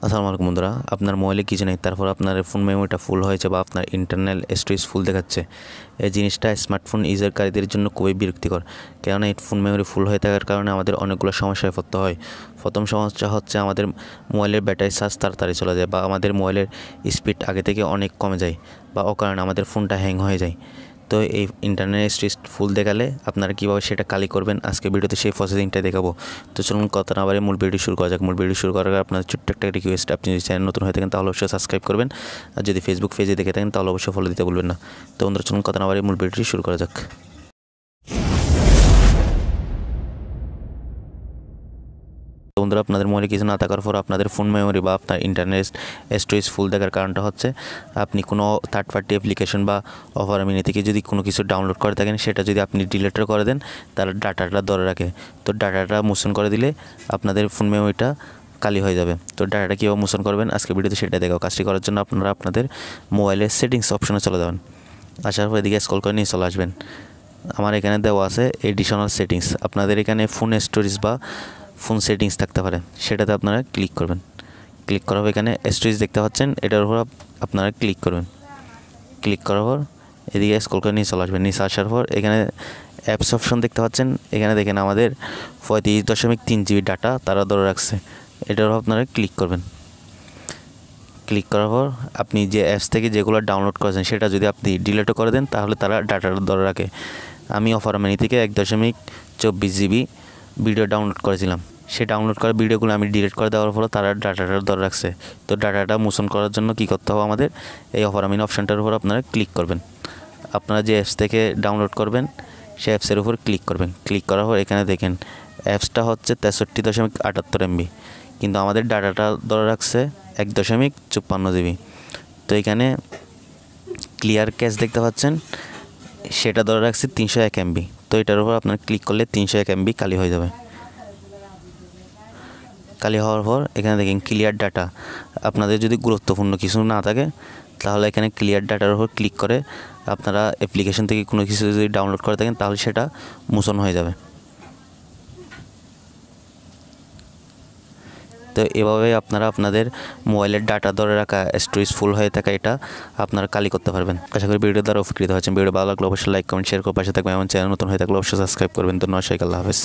আসসালামু আলাইকুম বন্ধুরা, আপনার মোবাইলে কিছু নেই, তারপর আপনার ফোন মেমোরিটা ফুল হয়েছে বা আপনার ইন্টারনাল স্টোরেজ ফুল দেখাচ্ছে। এই জিনিসটা স্মার্টফোন ইউজারকারীদের জন্য খুবই বিরক্তিকর, কেননা এই ফোন মেমোরি ফুল হয়ে থাকার কারণে আমাদের অনেকগুলো সমস্যায় পড়তে হয়। প্রথম সমস্যা হচ্ছে আমাদের মোবাইলের ব্যাটারি চার্জ তাড়াতাড়ি চলে যায় বা আমাদের মোবাইলের স্পিড আগে থেকে অনেক কমে যায় বা অকারণে আমাদের ফোনটা হ্যাং হয়ে যায়। তো এই ইন্টারনাল স্টোরেজ ফুল দেখালে আপনারা কীভাবে সেটা কালি করবেন আজকে ভিডিওতে সেই প্রসেসিংটা দেখাবো। তো চলুন কথা না বাড়ে মূল ভিডিও শুরু করা যাক। মূল ভিডিও শুরু করার আগে আপনার ছোট্ট একটা রিকোয়েস্ট, আপনি যদি চ্যানেল নতুন হয়ে থাকেন তাহলে অবশ্যই সাবস্ক্রাইব করবেন, আর যদি ফেসবুক পেজে দেখে থাকেন তাহলে অবশ্যই ফলো দিতে ভুলবেন না। তো বন্ধুরা চলুন কথা না বাড়ে মূল ভিডিওটি শুরু করা যাক। বন্ধুরা, আপনাদের মোবাইলে কিছু না থাকার পর আপনাদের ফোন মেমোরি বা আপনার ইন্টারনেট স্টোরেজ ফুল দেখার কারণটা হচ্ছে আপনি কোনো থার্ড পার্টি অ্যাপ্লিকেশন বা অফার মিনি থেকে যদি কোনো কিছু ডাউনলোড করে থাকেন, সেটা যদি আপনি ডিলিটও করে দেন তাহলে ডাটাটা ধরে রাখে। তো ডাটাটা মোশন করে দিলে আপনাদের ফোন মেমোরিটা খালি হয়ে যাবে। তো ডাটাটা কীভাবে মোশন করবেন আজকে ভিডিওতে সেটা দেখাও। কাজটি করার জন্য আপনারা আপনাদের মোবাইলের সেটিংস অপশনে চলে যাবেন। আসার পর এদিকে স্ক্রল করে নিয়ে চলে আসবেন। আমার এখানে দেওয়া আছে এডিশনাল সেটিংস। আপনাদের এখানে ফোন স্টোরেজ বা ফোন সেটিংস থাকতে পারে, সেটাতে আপনারা ক্লিক করবেন। ক্লিক করার পর এখানে স্টোরেজ দেখতে পাচ্ছেন, এটার উপর আপনারা ক্লিক করবেন। ক্লিক করার পর এদিকে স্ক্রল করে নিয়ে চলে আসবেন। নিচে আসার পর এখানে অ্যাপস অপশন দেখতে পাচ্ছেন, এখানে দেখেন আমাদের 35.3 GB ডাটা তারা ধরে রাখছে, এটার উপর আপনারা ক্লিক করবেন। ক্লিক করার পর আপনি যে অ্যাপস থেকে যেগুলো ডাউনলোড করেছেন সেটা যদি আপনি ডিলিটও করে দেন তাহলে তারা ডাটাটা ধরে রাখে। আমি অফার মানি থেকে 1.24 GB ভিডিও ডাউনলোড করেছিলাম, সেই ডাউনলোড করা ভিডিওগুলো আমি ডিলিট করে দেওয়ার ফলে তারা ডাটাটা ধরে রাখছে। তো ডাটাটা মোশন করার জন্য কী করতে হবে, আমাদের এই অফার মানি অপশানটার উপর আপনারা ক্লিক করবেন। আপনারা যে অ্যাপস থেকে ডাউনলোড করবেন সেই অ্যাপসের উপর ক্লিক করবেন। ক্লিক করার পর এখানে দেখেন অ্যাপসটা হচ্ছে 63.78 MB, কিন্তু আমাদের ডাটাটা ধরে রাখছে 1.56 GB। তো এখানে ক্লিয়ার ক্যাশ দেখতে পাচ্ছেন, সেটা ধরে রাখছি 301 MB। তো এটার উপর আপনার ক্লিক করলে 301 MB খালি হয়ে যাবে। খালি হওয়ার পর এখানে দেখেন ক্লিয়ার ডাটা। আপনাদের যদি গুরুত্বপূর্ণ কিছু না থাকে তাহলে এখানে ক্লিয়ার ডাটার উপর ক্লিক করে আপনারা অ্যাপ্লিকেশন থেকে কোনো কিছু যদি ডাউনলোড করে থাকেন তাহলে সেটা মোশন হয়ে যাবে। তো এভাবে আপনারা আপনাদের মোবাইলের ডাটা ধরে রাখা, স্টোরেজ ফুল হয়ে থাকা, এটা আপনারা কালি করতে পারবেন। আশা করি ভিডিও দ্বারা উপকৃত হচ্ছেন। ভিডিও ভালো লাগলে অবশ্যই লাইক কমেন্ট শেয়ার করে পাশে থাকবেন। এমন চ্যানেল নতুন হয়ে থাকলে অবশ্যই সাবস্ক্রাইব করবেন। তো নমস্কার, আল্লাহ হাফেজ।